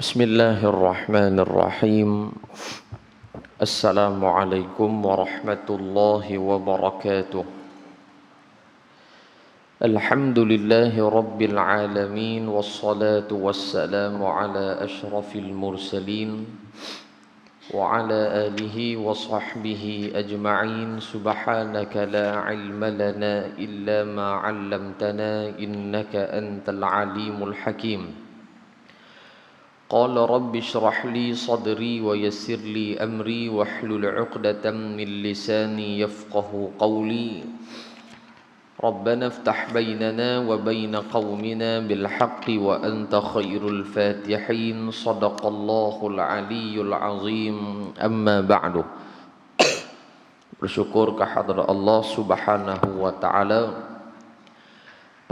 Bismillahirrahmanirrahim. Assalamualaikum warahmatullahi wabarakatuh. Alhamdulillahi rabbil alamin. Wassalatu wassalamu ala ashrafil mursalin wa ala alihi wa sahbihi ajma'in. Subhanaka la ilma lana illa ma 'allamtana innaka antal alimul hakim. قال رب اشرح لي صدري ويسر لي أمري واحلل عقدة من لساني يفقه قولي ربنا افتح بيننا وبين قومنا بالحق وأنت خير الفاتحين صدق الله العلي العظيم أما بعد. Bersyukur kehadrat Allah Subhanahu wa taala.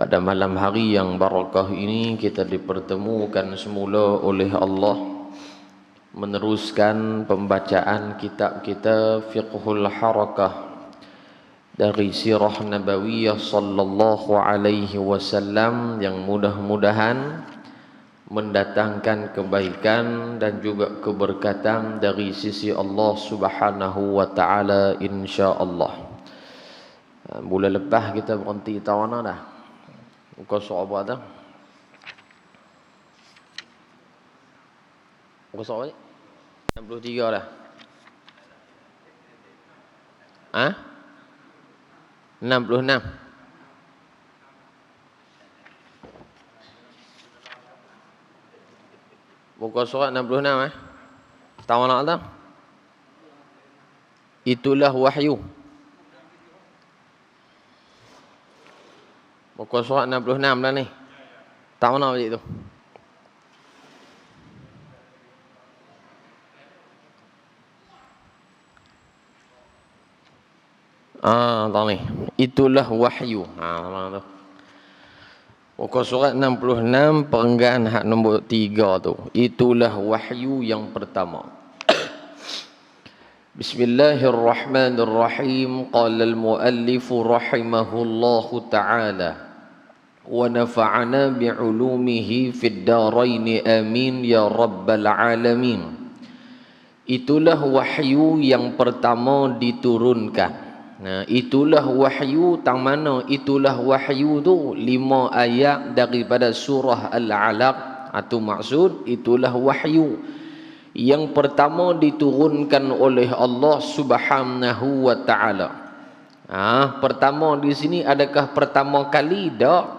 Pada malam hari yang barakah ini kita dipertemukan semula oleh Allah meneruskan pembacaan kitab kita Fiqhul Harakah dari Sirah Nabawiyah sallallahu alaihi wasallam yang mudah-mudahan mendatangkan kebaikan dan juga keberkatan dari sisi Allah Subhanahu wa taala insya-Allah. Bulan lepas kita berhenti tawana dah. Muka surat apa dah? Muka surat apa? 63 dah. Ha? 66. Muka surat 66 Tahu nak tak? Itulah wahyu. Muka surat 66 dah ni. Tak mana balik tu? Tak ni. Itulah wahyu. Mana tu? Muka surat 66 perenggan hak nombor 3 tu. Itulah wahyu yang pertama. Bismillahirrahmanirrahim. Qala al-muallif rahimahullahu ta'ala. ونفعنا بعلومه في الدارين آمين يا رب العالمين. Itulah wahyu yang pertama diturunkan. Nah, itulah wahyu tang mana? Itulah wahyu tu 5 ayat daripada surah Al-Alaq. Itu maksud itulah wahyu yang pertama diturunkan oleh Allah Subhanahu wa taala. Pertama di sini adakah pertama kali? Tak.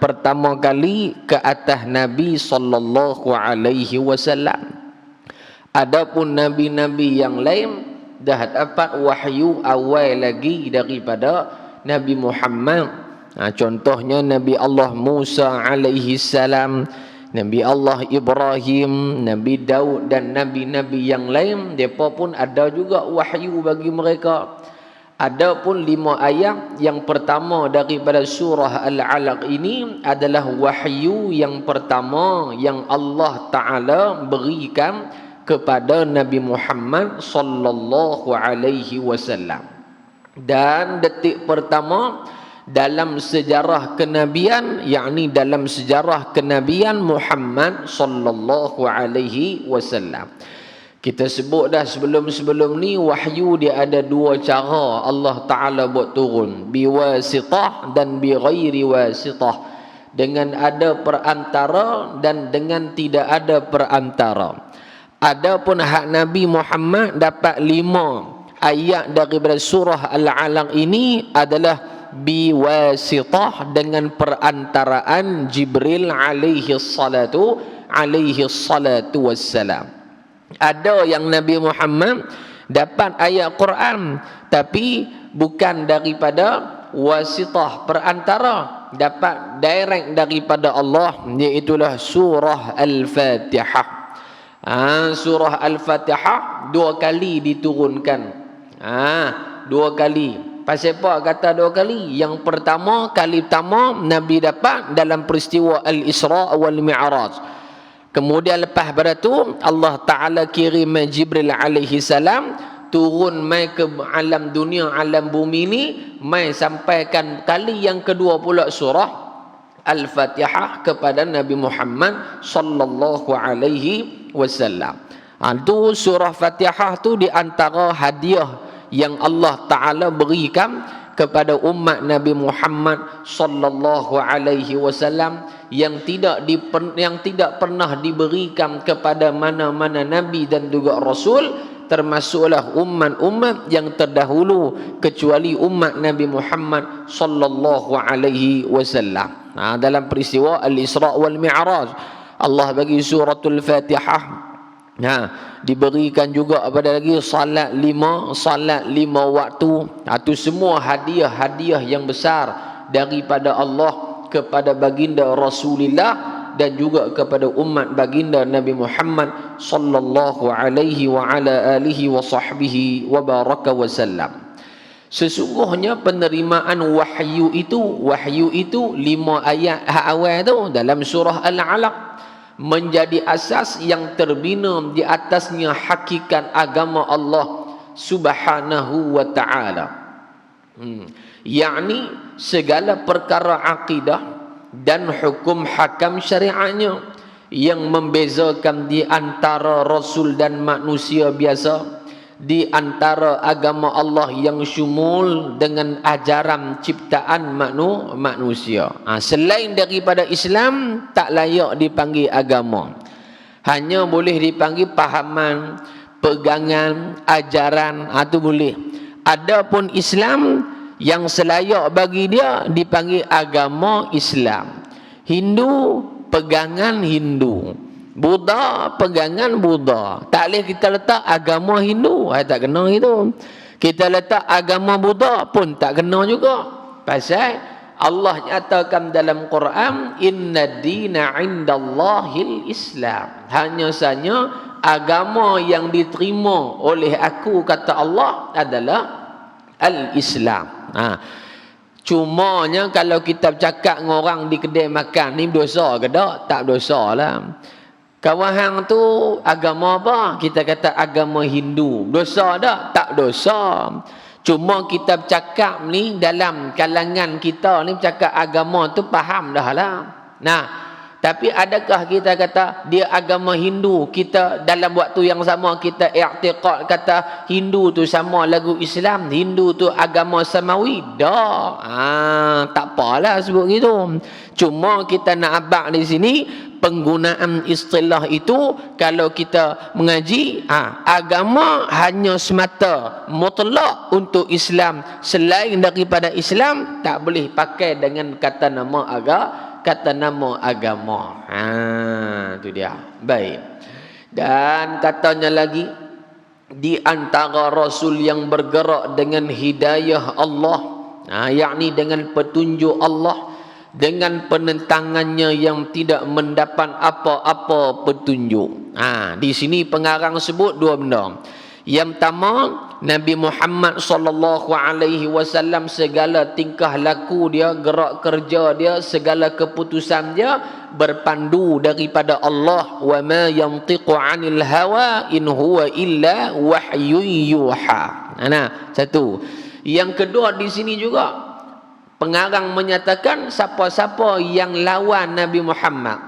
Pertama kali ke atas Nabi sallallahu alaihi wasallam. Adapun nabi-nabi yang lain dah dapat wahyu awal lagi daripada Nabi Muhammad. Contohnya Nabi Allah Musa alaihi salam, Nabi Allah Ibrahim, Nabi Daud dan nabi-nabi yang lain, depa pun ada juga wahyu bagi mereka. Adapun 5 ayat yang pertama daripada surah Al-Alaq ini adalah wahyu yang pertama yang Allah Ta'ala berikan kepada Nabi Muhammad sallallahu alaihi wasallam. Dan detik pertama dalam sejarah kenabian, yakni dalam sejarah kenabian Muhammad sallallahu alaihi wasallam. Kita sebut dah sebelum-sebelum ni wahyu dia ada 2 cara Allah Ta'ala buat turun. Biwasitah dan bighairi wasitah. Dengan ada perantara dan dengan tidak ada perantara. Adapun hak Nabi Muhammad dapat 5 ayat daripada surah Al-Alaq ini adalah biwasitah dengan perantaraan Jibril alaihi salatu wassalam. Ada yang Nabi Muhammad dapat ayat Quran tapi bukan daripada wasitah perantara, dapat direct daripada Allah, iaitulah surah Al-Fatihah. Surah Al-Fatihah 2 kali diturunkan. 2 kali. Pasal apa kata 2 kali? Yang pertama, kali pertama Nabi dapat dalam peristiwa Al-Isra wal Mi'raj. Kemudian lepas pada tu Allah Ta'ala kirim Jibril alaihi salam turun mai ke alam dunia, alam bumi ni, mai sampaikan kali yang kedua pula surah Al-Fatihah kepada Nabi Muhammad sallallahu alaihi wasallam. Itu surah Fatihah tu di antara hadiah yang Allah Taala berikan kepada umat Nabi Muhammad sallallahu alaihi wasallam yang tidak pernah diberikan kepada mana-mana nabi dan juga rasul, termasuklah umat-umat yang terdahulu kecuali umat Nabi Muhammad sallallahu alaihi wasallam. Dalam peristiwa Al-Isra' wal Mi'raj, Allah bagi suratul Fatihah, diberikan juga pada lagi salat lima waktu. Itu semua hadiah yang besar daripada Allah kepada baginda Rasulullah dan juga kepada umat baginda Nabi Muhammad sallallahu alaihi wa ala alihi wa sahbihi wa baraka wa sallam. Sesungguhnya penerimaan wahyu itu 5 ayat awal tu dalam surah Al-Alaq menjadi asas yang terbina di atasnya hakikat agama Allah Subhanahu wa taala. Yakni segala perkara akidah dan hukum hakam syariatnya yang membezakan di antara rasul dan manusia biasa, di antara agama Allah yang syumul dengan ajaran ciptaan manusia. Selain daripada Islam tak layak dipanggil agama, hanya boleh dipanggil pahaman, pegangan, ajaran, itu boleh. Adapun Islam yang selayak bagi dia dipanggil agama Islam. Hindu, pegangan Hindu. Buddha, pegangan Buddha. Tak boleh kita letak agama Hindu, tak kena itu. Kita letak agama Buddha pun tak kena juga. Pasal Allah nyatakan dalam Quran, inna dina indallahil Islam. Hanya saja agama yang diterima oleh aku, kata Allah, adalah al-Islam. Cumanya kalau kita bercakap dengan orang di kedai makan ni, dosa ke tak? Tak dosa lah. Kawan hang tu agama apa? Kita kata agama Hindu. Dosa tak? Tak dosa. Cuma kita bercakap ni dalam kalangan kita ni, bercakap agama tu faham dah lah. Tapi adakah kita kata dia agama Hindu, kita dalam waktu yang sama kita i'tiqad kata Hindu tu sama lagu Islam, Hindu tu agama samawi? Tak apalah sebut gitu. Cuma kita nak abang di sini penggunaan istilah itu. Kalau kita mengaji, agama hanya semata mutlak untuk Islam. Selain daripada Islam tak boleh pakai dengan kata nama agama. Itu dia. Baik. Dan katanya lagi, di antara rasul yang bergerak dengan hidayah Allah, yakni dengan petunjuk Allah, dengan penentangannya yang tidak mendapat apa-apa petunjuk. Di sini pengarang sebut 2 benda. Yang pertama, Nabi Muhammad sallallahu alaihi wasallam, segala tingkah laku dia, gerak kerja dia, segala keputusan dia berpandu daripada Allah. Wa ma yantiqu 'anil hawa in huwa illa wahyun yuha. Satu. Yang kedua, di sini juga pengarang menyatakan siapa-siapa yang lawan Nabi Muhammad,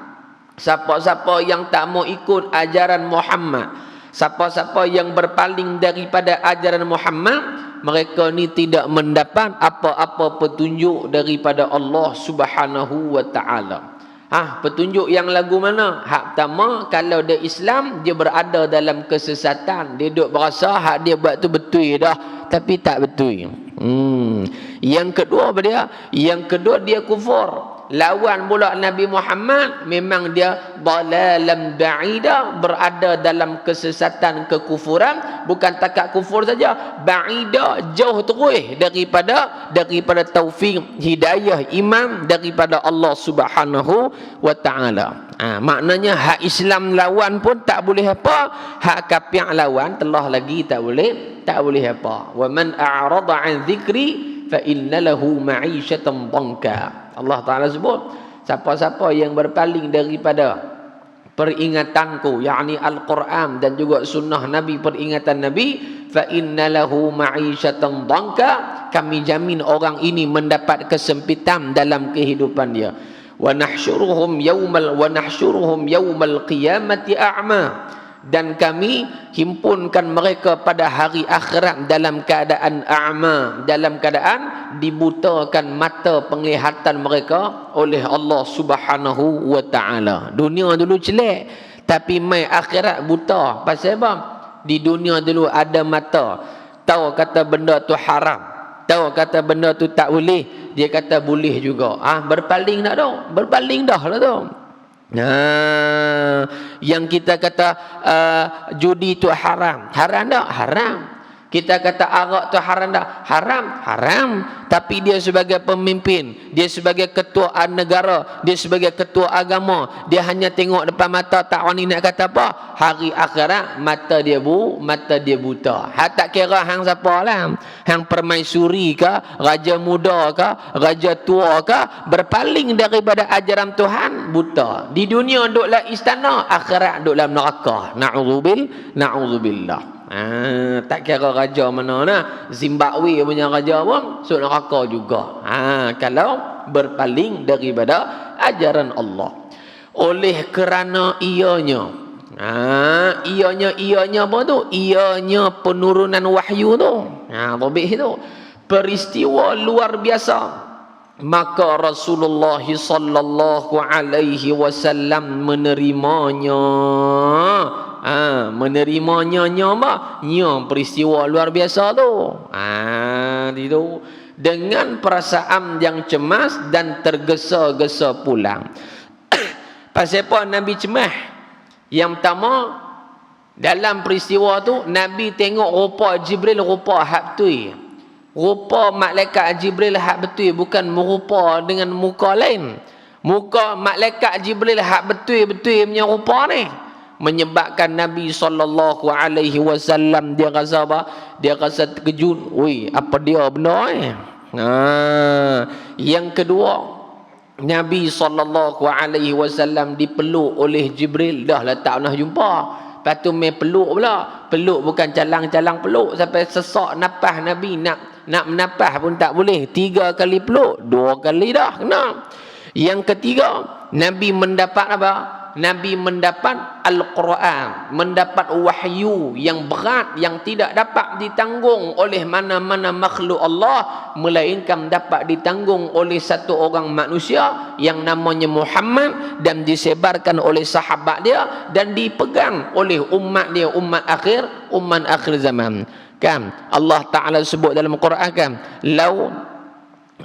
siapa-siapa yang tak mau ikut ajaran Muhammad, siapa-siapa yang berpaling daripada ajaran Muhammad, mereka ni tidak mendapat apa-apa petunjuk daripada Allah Subhanahu wa taala. Petunjuk yang lagu mana? Hak pertama, kalau dia Islam, dia berada dalam kesesatan. Dia duk berasa hak dia buat tu betul dah, tapi tak betul. Yang kedua apa dia? Yang kedua, dia kufur. Lawan pula Nabi Muhammad, memang dia dalalam ba'ida, berada dalam kesesatan, kekufuran. Bukan takat kufur saja, ba'ida, jauh terus daripada taufik, hidayah, iman daripada Allah Subhanahu wa taala. Maknanya hak Islam lawan pun tak boleh apa, hak kafir lawan telah lagi tak boleh apa. Wa man a'rada 'an dzikri fa inna lahu ma'isyatan dhanka. Allah Ta'ala sebut, siapa-siapa yang berpaling daripada peringatanku, yakni Al-Quran dan juga sunnah Nabi, peringatan Nabi, fa inna lahu ma'isyatan dhanka, kami jamin orang ini mendapat kesempitan dalam kehidupan dia. wa nahsyuruhum yaumal qiyamati a'ma, dan kami himpunkan mereka pada hari akhirat dalam keadaan a'ma, dalam keadaan dibutakan mata penglihatan mereka oleh Allah Subhanahu wa taala. Dunia dulu celak, tapi mai akhirat buta. Pasal apa? Di dunia dulu ada mata, tahu kata benda tu haram, tahu kata benda tu tak boleh, dia kata boleh juga. Berpaling tak tu? Berpaling dah lah tu. Yang kita kata judi tu haram, haram tak? Haram. Kita kata arak tu haram tak? Haram, haram. Tapi dia sebagai pemimpin, dia sebagai ketua negara, dia sebagai ketua agama, dia hanya tengok depan mata, tak wani nak kata apa. Hari akhirat mata dia buta. Tak kira hang siapa lah, hang permaisuri ke, raja muda ke, raja tua ke, berpaling daripada ajaran Tuhan, buta. Di dunia duduklah istana, akhirat duduklah neraka. Na'udzubillah. Tak kira raja mana nah, Zimbabwe punya raja pun masuk neraka juga. Kalau berpaling daripada ajaran Allah. Oleh kerana ianya apa tu? Ianya penurunan wahyu tu. Lebih tu peristiwa luar biasa, maka Rasulullah sallallahu alaihi wasallam menerimanya. Menerimanya peristiwa luar biasa tu. Itu dengan perasaan yang cemas dan tergesa-gesa pulang. Pasal apa Nabi cemas? Yang pertama, dalam peristiwa tu Nabi tengok rupa Jibril, rupa hak betul. Rupa malaikat Jibril hak betul, bukan merupa dengan muka lain. Muka malaikat Jibril hak betul-betul punya rupa ni, menyebabkan Nabi sallallahu alaihi wasallam dia rasa apa? Dia rasa terkejut. Apa dia benda ni? Yang kedua, Nabi sallallahu alaihi wasallam dipeluk oleh Jibril, dah lah tak pernah jumpa. Lepas tu main peluk pula. Peluk bukan calang-calang peluk sampai sesak napas Nabi, nak menapas pun tak boleh. 3 kali peluk, 2 kali dah kena. Yang ketiga, Nabi mendapat apa? Nabi mendapat Al-Quran, mendapat wahyu yang berat, yang tidak dapat ditanggung oleh mana-mana makhluk Allah, melainkan dapat ditanggung oleh satu orang manusia yang namanya Muhammad, dan disebarkan oleh sahabat dia, dan dipegang oleh umat dia, umat akhir zaman. Kan Allah Ta'ala sebut dalam Quran kan, lau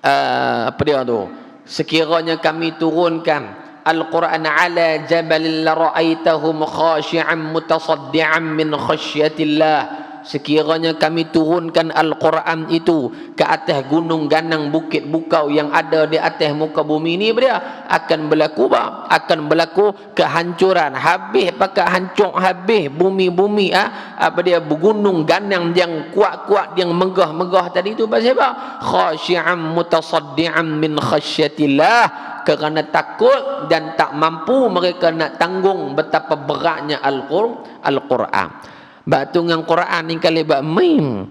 apa dia tu, sekiranya kami turunkan Al-Quran ala jabalin la ra'aitahum khashi'an mutasaddi'an min khasyatillah. Sekiranya kami turunkan Al-Quran itu ke atas gunung ganang bukit bukau yang ada di atas muka bumi ni, dia akan berlaku apa? Akan berlaku kehancuran, habis pakai hancur habis bumi-bumi apa dia, gunung ganang yang kuat-kuat, yang megah-megah tadi tu. Pasal apa? Khashi'an mutasaddi'an min khasyatillah, kerana takut dan tak mampu mereka nak tanggung betapa beratnya Al-Quran. Batu dengan Quran ni kali buat main.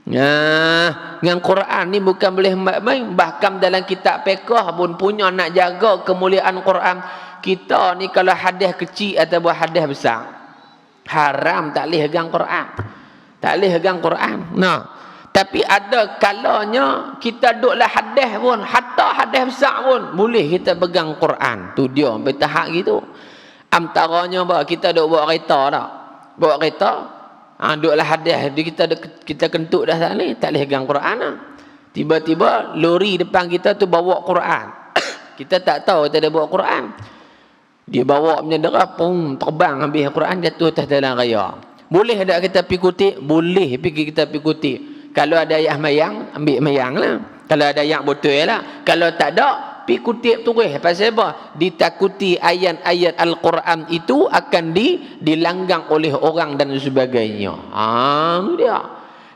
Dengan Quran ni bukan boleh main. Bahkan dalam kitab fiqh pun punya nak jaga kemuliaan Quran. Kita ni kalau hadis kecil atau hadis besar, haram tak boleh pegang Quran. Tak boleh pegang Quran. Tapi ada kalanya kita duduklah hadis pun, hatta hadis besar pun boleh kita pegang Quran. Tu dia bertahap gitu. Antaranya kita duduk bawa kereta tak? Bawa kereta, duduklah hadis, kita kentut dah tak boleh pegang Quran lah. Tiba-tiba lori depan kita tu bawa Quran. Kita tak tahu kita ada bawa Quran. Dia bawa punya derap, terbang habis Quran, jatuh atas jalan raya. Boleh tak kita pergi kutip? Boleh pergi kita pergi kutip. Kalau ada ayat mayang, ambil mayang lah. Kalau ada ayat betul lah. Kalau tak ada, pergi kutip terus. Pasal apa? Ditakuti ayat-ayat Al-Quran itu akan dilanggang oleh orang dan sebagainya. Itu dia.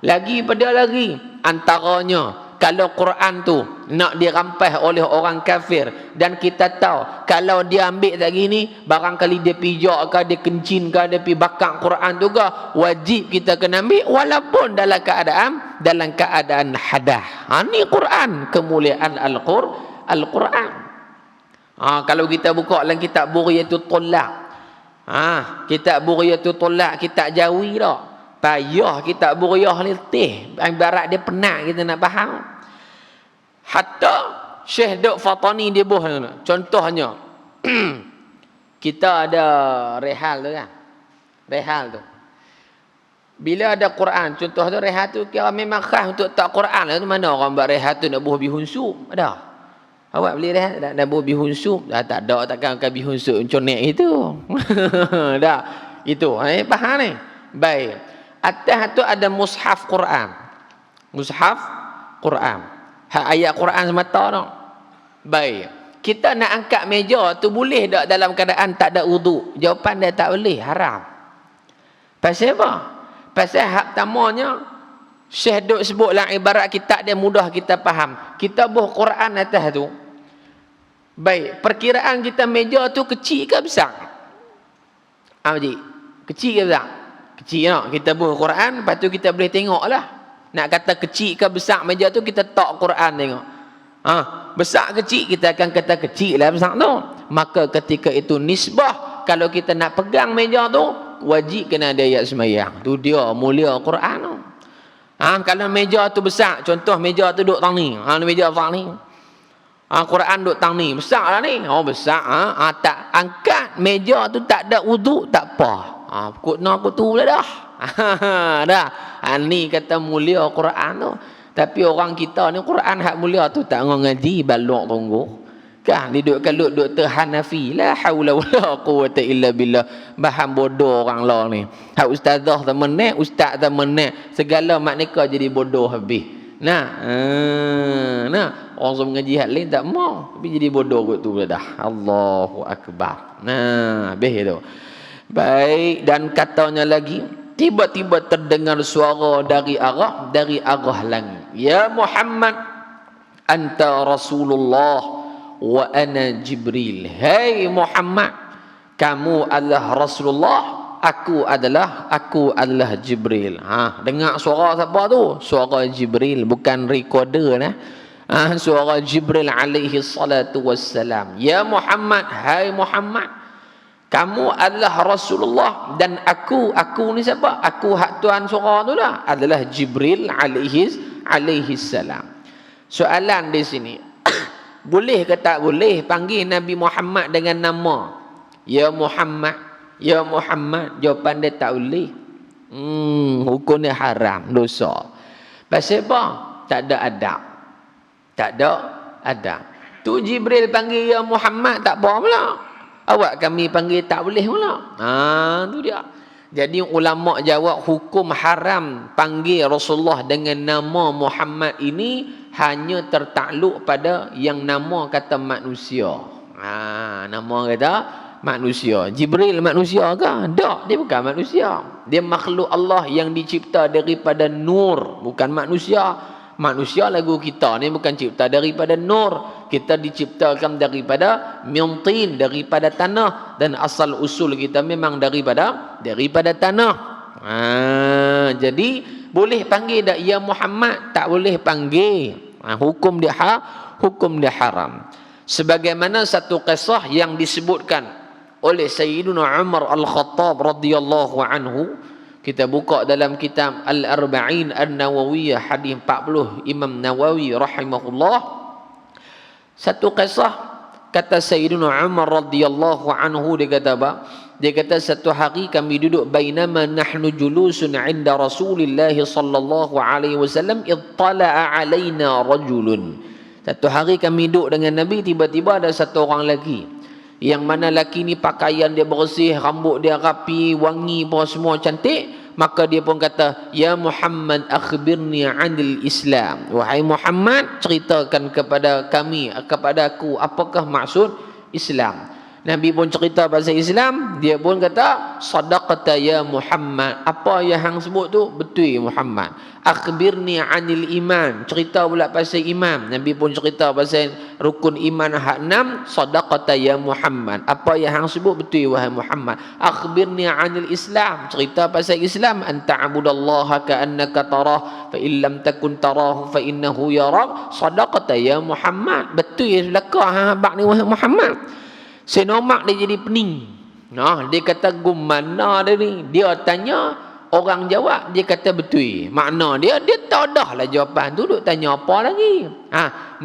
Lagi pada lagi, antaranya, kalau Quran tu nak dirampas oleh orang kafir, dan kita tahu kalau dia ambil tak gini, barangkali dia pijak ke, dia kencin ke, dia pergi bakar Quran tu ke, wajib kita kena ambil walaupun dalam keadaan hadah. Ni Quran, kemuliaan Al-Quran. Kalau kita buka dalam kitab Bughiyatul Tullaq, kitab Bughiyatul Tullaq, kitab Jawi dah. Payah kitab Bughyah ni letih. Ibarat dia penat kita nak faham. Hatta Syekh Duk Fatani dia buh. Contohnya, kita ada rehal tu kan. Rehal tu. Bila ada Quran, contoh tu rehal tu kira memang khas untuk tak Quran lah tu. Mana orang buat rehal tu nak buh bihun sup? Ada? Awak beli rehal nak buh bihun sup? Tak ada, takkan bihun sup conek itu. Dah. Itu. Faham ni? Baik. Atas tu ada mushaf Quran. Mushaf Quran. Ayat Quran semata tu. Baik. Kita nak angkat meja tu boleh tak dalam keadaan tak ada wudu? Jawapan dia tak boleh, haram. Pasal apa? Pasal hak pertamanya Syekh Duk sebutlah ibarat kitab dia mudah kita faham. Kita buh Quran atas tu. Baik, perkiraan kita meja tu kecil ke besar? Pakcik, kecil ke besar? Kecil tak? Kita buh Quran, lepas tu kita boleh tengok lah. Nak kata kecil ke besar meja tu, kita tak Quran tengok. Besar kecil, kita akan kata kecil lah besar tu. Maka ketika itu nisbah, kalau kita nak pegang meja tu, wajib kena ada ayat semayang. Tu dia mulia Quran tu. Kalau meja tu besar, contoh meja tu duduk tang ni. Meja besar ni. Quran duduk tang ni. Besar lah ni. Besar. Tak angkat meja tu tak ada wuduk, tak apa. Kut tu lah dah. Dah. Ni kata mulia Quran tu. Tapi orang kita ni Quran hak mulia tu tak ngaji balok tunggu. Kan duduk kalau Dr. Hanafi, la haula wala quwata illa billah. Bahan bodoh orang lah ni. Hak ustazah temenek, ustaz temenek, segala maknika jadi bodoh habis. Nah, orang semua mengaji hak lain tak mau, tapi jadi bodoh kot tu dah. Allahu akbar. Habis tu. Baik, dan katanya lagi, tiba-tiba terdengar suara dari arah langit. Ya Muhammad, anta Rasulullah wa ana Jibril. Hai Muhammad, kamu adalah Rasulullah, aku adalah Jibril. Dengar suara siapa tu? Suara Jibril, bukan recorder nah. Suara Jibril alaihi salatu wassalam. Ya Muhammad, hai Muhammad, kamu adalah Rasulullah dan aku ni siapa? Aku hak tuan suara tu lah, adalah Jibril alaihi salam. Soalan di sini, boleh ke tak boleh panggil Nabi Muhammad dengan nama Ya Muhammad? Ya Muhammad, jawapan dia tak boleh. Hukum dia haram, dosa. Pasal apa? Tak ada adab. Tak ada adab. Tu Jibril panggil Ya Muhammad tak apa pula. Awak kami panggil tak boleh pula. Tu dia. Jadi ulama jawab hukum haram panggil Rasulullah dengan nama Muhammad ini hanya tertakluk pada yang nama kata manusia. Nama kata manusia. Jibril manusia ke? Tak, dia bukan manusia. Dia makhluk Allah yang dicipta daripada nur, bukan manusia. Manusia lagu kita ni bukan cipta daripada nur. Kita diciptakan daripada mintin, daripada tanah, dan asal usul kita memang daripada tanah. Jadi boleh panggil tak Ya Muhammad? Tak boleh panggil. Hukum dia haram. Sebagaimana satu kisah yang disebutkan oleh Sayyidina Umar Al-Khattab radhiyallahu anhu. Kita buka dalam kitab Al-Arba'in An-Nawawiyah hadis 40 Imam Nawawi rahimahullah. Satu kisah kata Sayyidina Umar radhiyallahu anhu, dia kata apa? Dia kata satu hari kami duduk bainama nahnu julusun 'inda Rasulillah sallallahu alaihi wasallam ittala'a 'alaina rajulun. Satu hari kami duduk dengan Nabi, tiba-tiba ada satu orang lelaki. Yang mana lelaki ni pakaian dia bersih, rambut dia rapi, wangi apa semua cantik. Maka dia pun kata, Ya Muhammad akhbirni 'anil Islam. Wahai Muhammad, ceritakan kepada kami, kepada aku, apakah maksud Islam. Nabi pun cerita pasal Islam, dia pun kata sadaqata ya Muhammad. Apa yang hang sebut tu betul Muhammad. Akhbirni anil iman. Cerita pula pasal iman. Nabi pun cerita pasal rukun iman hak 6. Sadaqata ya Muhammad. Apa yang hang sebut betul wahai Muhammad. Akhbirni anil Islam. Cerita pasal Islam. An ta'budallaha ka'annaka tarah fa illam takun tarahu fa innahu yarak. Sadaqata ya Muhammad. Betul belaka hang habaq ni wahai Muhammad. Sayyidina Umar dia jadi pening. Dia kata gumana dia ni. Dia tanya, orang jawab, dia kata betul. Makna dia tahu dah lah jawapan tu, duk tanya apa lagi.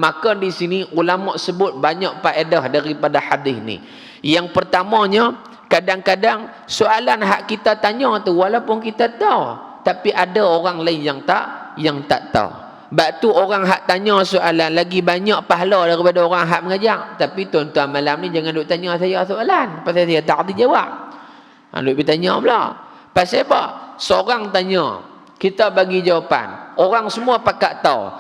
Maka di sini ulama sebut banyak faedah daripada hadis ni. Yang pertamanya, kadang-kadang soalan hak kita tanya tu walaupun kita tahu, tapi ada orang lain yang tak tahu. Sebab tu orang hak tanya soalan lagi banyak pahala daripada orang hak mengajar. Tapi tuan-tuan malam ni jangan duk tanya saya soalan, pasal saya tak boleh jawab. Duk bertanya pula. Pasal apa? Seorang tanya, kita bagi jawapan. Orang semua pakat tahu.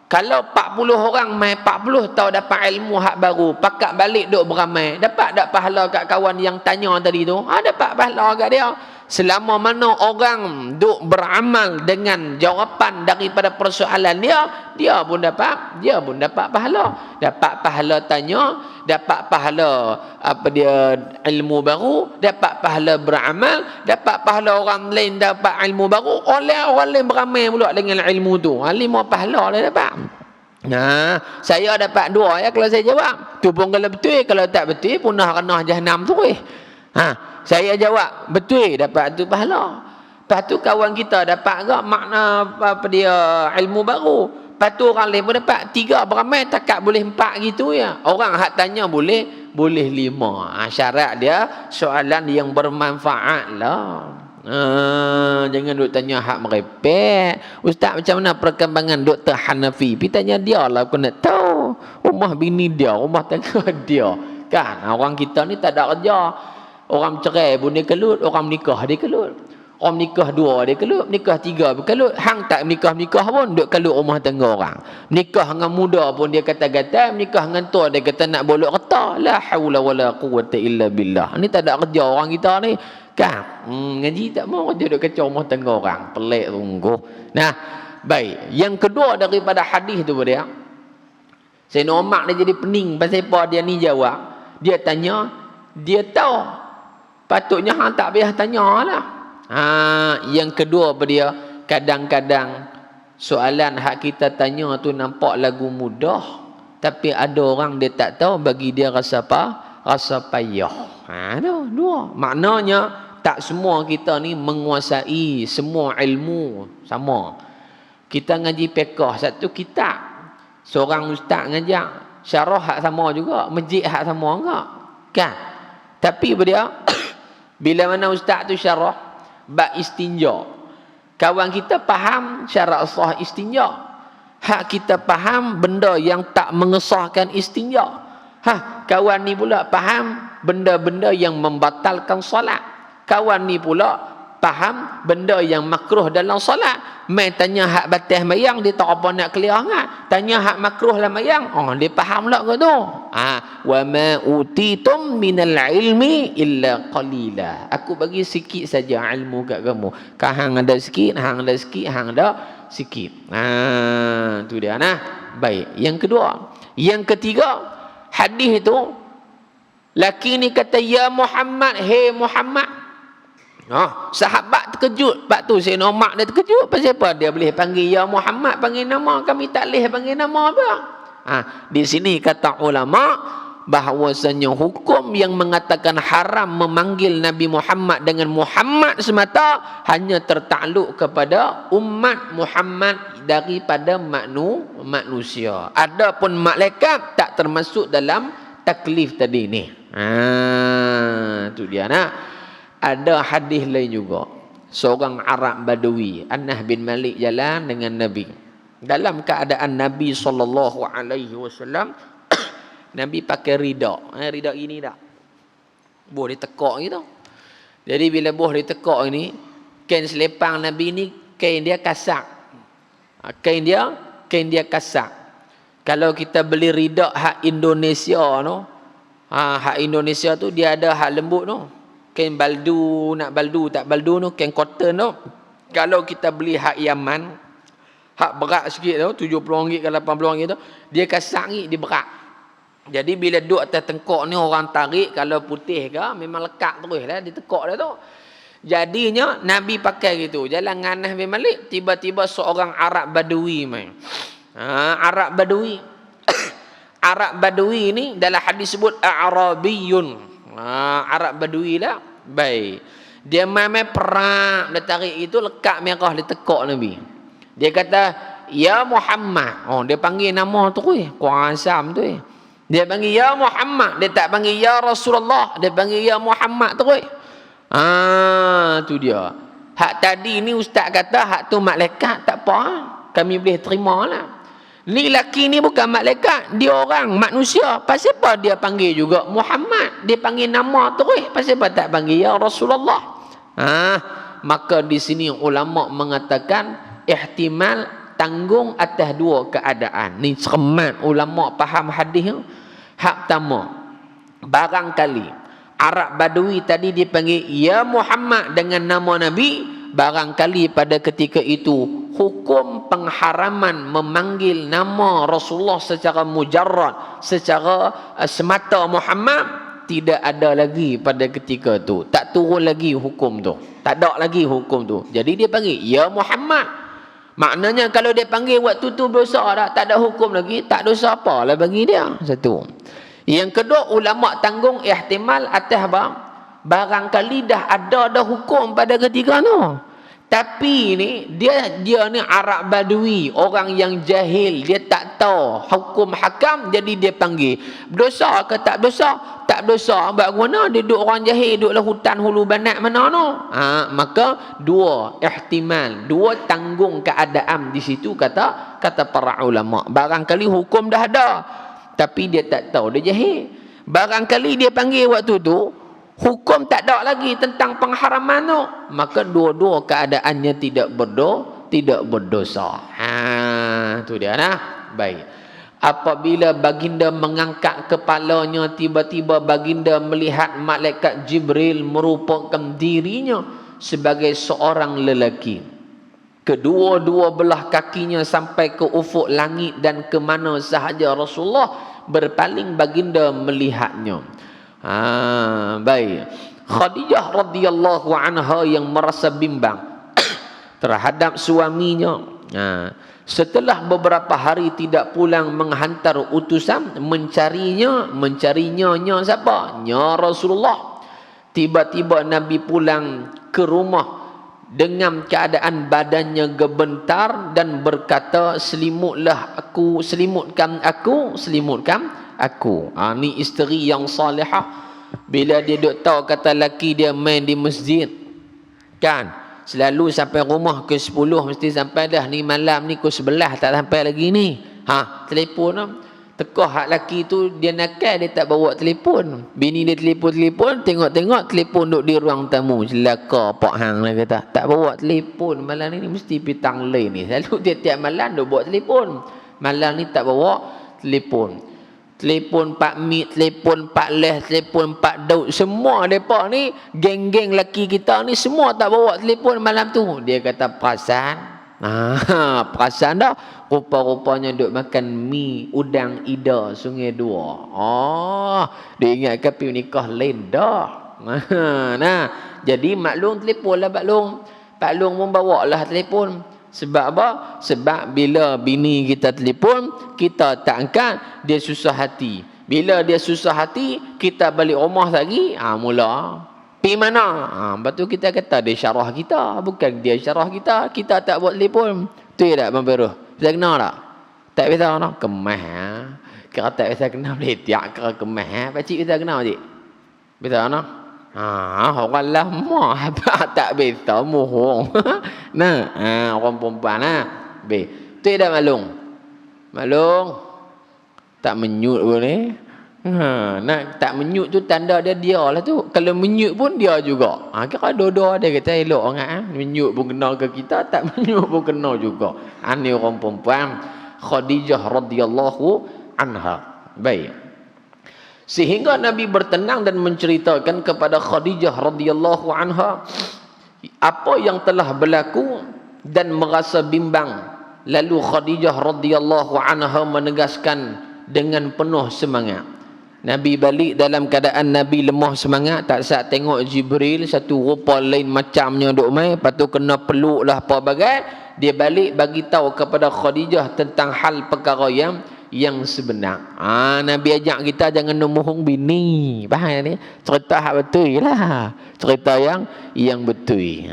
Kalau 40 orang mai 40 tahu dapat ilmu hak baru, pakat balik duk beramai, dapat tak pahala kat kawan yang tanya tadi tu? Dapat pahala kat dia. Selama mana orang duk beramal dengan jawapan daripada persoalan dia pun dapat pahala. Dapat pahala tanya, dapat pahala ilmu baru, dapat pahala beramal, dapat pahala orang lain dapat ilmu baru, oleh orang lain beramal pula dengan ilmu tu. 5 pahala dia dapat. Saya dapat 2 ya kalau saya jawab. Tu pun kalau betul, kalau tak betul punah kena jahanam tu. Saya jawab betul, dapat tu pahala. Lepas tu kawan kita dapat ke makna ilmu baru. Lepas tu orang lain pun dapat 3 beramal, takat boleh 4 gitu ya. Orang hak tanya boleh 5. Syarat dia soalan yang bermanfaat lah. Jangan duk tanya hak merepek. Ustaz, macam mana perkembangan Dr. Hanafi? Pergi tanya dia lah, aku nak tahu. Rumah bini dia, rumah tangga dia. Kan orang kita ni tak ada kerja. Orang cerai pun dia kelut, orang menikah dia kelut. Orang menikah 2 dia kelut, menikah 3 pun kelut. Hang tak menikah pun duk kelut rumah tangga orang. Menikah dengan muda pun dia kata-kata, menikah dengan tua dia kata nak bolok reta. La haula wala quwwata illa billah. Ni tak ada kerja orang kita ni. Kan? Ngaji tak mau dia duk kacau rumah tangga orang. Pelik sungguh. Nah, baik. Yang kedua daripada hadis tu dia, Sayyidina Umar dia jadi pening pasal apa dia ni jawab. Dia tanya, dia tahu. Patutnya hang tak payah tanya lah. Yang kedua apa dia, kadang-kadang soalan hak kita tanya tu nampak lagu mudah, tapi ada orang dia tak tahu, bagi dia rasa apa? Rasa payah. Dua. Maknanya tak semua kita ni menguasai semua ilmu sama. Kita ngaji fiqh satu kitab, seorang ustaz ngajar syarah hak sama juga, masjid hak sama enggak? Kan? Tapi dia bila mana ustaz tu syarah bab istinja, kawan kita faham syarat sah istinja, hak kita faham benda yang tak mengesahkan istinja. Kawan ni pula faham benda-benda yang membatalkan solat. Kawan ni pula faham benda yang makruh dalam solat. Mai tanya hak batal mayang, dia tak apa nak clear sangat. Tanya hak makruh dalam mayang, dia faham lah ke tu. Wa ma utitum minal ilmi illa qalila. Aku bagi sikit saja ilmu kat kamu. Hang ada sikit, hang ada sikit, hang ada sikit. Tu dia nah. Baik, yang kedua. Yang ketiga, hadis itu laki ni kata ya Muhammad, hey Muhammad. Sahabat terkejut. Pak tu Sayyidina Umar dia terkejut. Pasal apa dia boleh panggil ya Muhammad, panggil nama, kami tak boleh panggil nama apa? Di sini kata ulama bahawasanya hukum yang mengatakan haram memanggil Nabi Muhammad dengan Muhammad semata hanya tertakluk kepada umat Muhammad daripada manusia. Adapun malaikat tak termasuk dalam taklif tadi ni. Tu dia nak. Ada hadis lain juga. Seorang Arab Badui, Anas bin Malik jalan dengan Nabi. Dalam keadaan Nabi SAW, Nabi pakai rida. Rida ini tak? Buah ditekak gitu. Jadi bila buah ditekak ini, kain selepang Nabi ni, kain dia kasar. Kain dia kasar. Kalau kita beli rida hak Indonesia no, Hak Indonesia tu dia ada hak lembut tu. Kain baldu, nak baldu tak baldu tu, kain cotton tu. Kalau kita beli hak Yaman, hak berat sikit tu, RM70 ke RM80 tu, dia kasar ni, dia berat. Jadi bila duduk atas tengkok ni orang tarik, kalau putih ke memang lekat terus lah di tengkok dia tu. Jadinya Nabi pakai gitu. Jalan nganas bin Malik, tiba-tiba seorang Arab Badui main. Arab Badui. Arab Badui ni dalam hadis sebut A'rabiyun. Arab Badui lah. Baik. Dia main perak, dia tarik itu lekat merah di tekak Nabi. Dia kata, "Ya Muhammad." Dia panggil nama tu Quran Asam tu. Dia panggil Ya Muhammad, dia tak panggil Ya Rasulullah, dia panggil Ya Muhammad tu. Tu dia. Hak tadi ni ustaz kata hak tu malaikat, tak apa. Kami boleh terima lah. Ni laki ni bukan malaikat, dia orang manusia. Pasal apa dia panggil juga Muhammad? Dia panggil nama terus. Pasal apa tak panggil Ya Rasulullah? Maka di sini ulama mengatakan ihtimal tanggung atas dua keadaan. Ni cermat ulama faham hadis. Hak pertama, barangkali Arab Badui tadi dipanggil Ya Muhammad dengan nama Nabi, barangkali pada ketika itu hukum pengharaman memanggil nama Rasulullah secara mujarrad, secara semata Muhammad, tidak ada lagi pada ketika tu. Tak turun lagi hukum tu. Tak ada lagi hukum tu. Jadi dia panggil Ya Muhammad. Maknanya kalau dia panggil waktu tu dosa dah, tak ada hukum lagi, tak dosa apa lah bagi dia. Satu. Yang kedua, ulama tanggung ihtimal atas barangkali dah ada hukum pada ketika tu. Tapi ni dia ni Arab Badui, orang yang jahil, dia tak tahu hukum hakam, jadi dia panggil. Berdosa ke tak dosa? Tak dosa. Bagaimana dia duduk orang jahil, duduk dalam hutan hulu banat mana tu? Maka dua ihtimal, dua tanggung keadaan di situ kata para ulama. Barangkali hukum dah ada, tapi dia tak tahu, dia jahil. Barangkali dia panggil waktu tu hukum tak ada lagi tentang pengharaman tu, maka dua-dua keadaannya tidak berdosa. Tu dia nah. Baik. Apabila baginda mengangkat kepalanya, tiba-tiba baginda melihat malaikat Jibril merupakan dirinya sebagai seorang lelaki. Kedua-dua belah kakinya sampai ke ufuk langit dan ke mana sahaja Rasulullah berpaling, baginda melihatnya. Baik. Khadijah radhiyallahu anha yang merasa bimbang terhadap suaminya. Setelah beberapa hari tidak pulang menghantar utusan mencarinya siapa? Nya Rasulullah. Tiba-tiba Nabi pulang ke rumah dengan keadaan badannya gebentar dan berkata, selimutkan aku. Ni isteri yang salihah. Bila dia duk tahu kata laki dia main di masjid, kan, selalu sampai rumah ke 10 mesti sampai dah. Ni malam ni ke 11 tak sampai lagi ni. Telefon tekah hak laki tu, dia nakal, dia tak bawa telefon. Bini dia telefon, tengok telefon duk di ruang tamu. Celaka pak hang lah kata, tak bawa telefon malam ni mesti pitang lain ni. Selalu tiap-tiap malam duk bawa telefon, malam ni tak bawa telefon. Telefon Pak Mit, telefon Pak Leh, telefon Pak Daud, semua mereka ni, geng-geng laki kita ni semua tak bawa telefon malam tu. Dia kata perasan. Perasan dah, rupa-rupanya duk makan mi udang ida Sungai Dua. Dia ingat kapi nikah lain dah. Jadi maklum telefon lah Pak Long pun bawa lah telefon. Sebab apa? Sebab bila bini kita telefon, kita tak angkat, dia susah hati. Bila dia susah hati, kita balik rumah lagi, mula pergi mana? Lepas tu kita kata dia syarah kita, bukan dia syarah kita. Kita tak buat telefon. Tu tak Bang Peruh? Bisa kenal tak? Tak bisa kenal? Kemah. Kira tak bisa kenal, boleh tiak kira kemah. Pakcik bisa kenal cik? Bisa kenal? Orang lama tak bisa mohong. Orang perempuan tu dah malung tak menyut pun ni. Tak menyut tu tanda dia lah tu. Kalau menyut pun dia juga. Kira dua-dua dia kata elok orang. Menyut pun kenal ke kita, tak menyut pun kenal juga. Ni orang perempuan Khadijah radhiyallahu anha. Baik. Sehingga Nabi bertenang dan menceritakan kepada Khadijah radhiyallahu anha apa yang telah berlaku dan merasa bimbang. Lalu Khadijah radhiyallahu anha menegaskan dengan penuh semangat. Nabi balik dalam keadaan Nabi lemah semangat, tak sat tengok Jibril satu rupa lain macamnya duk mai, lepas tu kena peluk lah apa bagai. Dia balik bagi tahu kepada Khadijah tentang hal perkara yang sebenar. Nabi ajak kita jangan memohong bini. Faham ni? Cerita hak betul lah. Cerita yang betul.